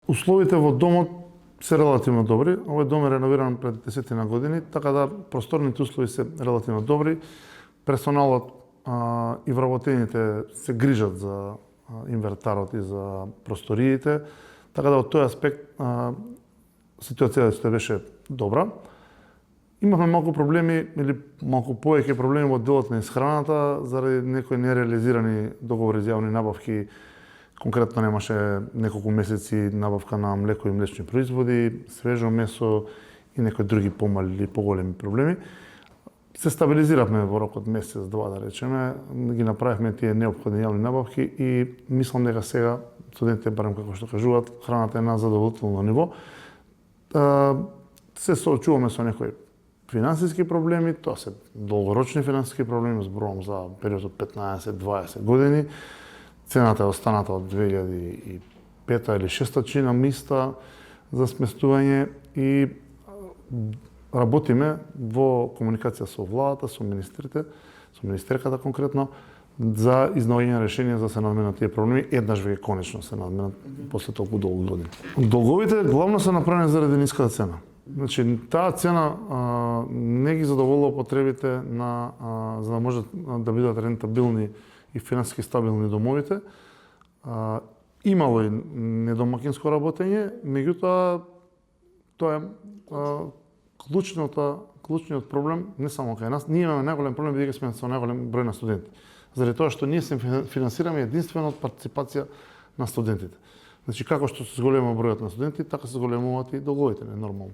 Условите во домот се релативно добри. Овој дом е реновиран пред 10 години, така да просторните услови се релативно добри. Персоналот и вработените се грижат за инвентарот и за просториите, така да од тој аспект ситуацијата беше добра. Имавме малку проблеми или малку повеќе проблеми во делот на исхраната заради некои нереализирани договори за јавни набавки. Конкретно немаше неколку месеци набавка на млеко и млечни производи, свежо месо и некои други помали или поголеми проблеми. Се стабилизиравме во рок од месец-два, да речеме, ги направивме тие неопходни јавни набавки и мислам дека сега студентите, барем како што кажуваат, храната е на задоволително ниво. Се соочуваме со некои финансиски проблеми, тоа се долгорочни финансиски проблеми, зборувам за период од 15-20 години. Цената е останата од 2005 или 2006 чина миста за сместување и работиме во комуникација со владата, со министрите, со министерката конкретно, за изнаоѓање решенија за да се надменат тие проблеми, еднаш веќе конечно се надменат после толку долги години. Долговите главно се направени заради ниската цена. Значи, таа цена не ги задоволува потребите за да можат да бидат рентабилни и финансиски стабилни домовите. Имало и недомакинско работење, меѓутоа тоа е клучниот проблем не само кај нас. Ние имаме најголем проблем бидејќи сме со најголем број на студенти. Заради тоа што ние се финансираме единствено од партиципација на студентите. Значи, како што се зголемува бројот на студенти, така се зголемуваат и долговите, нормално.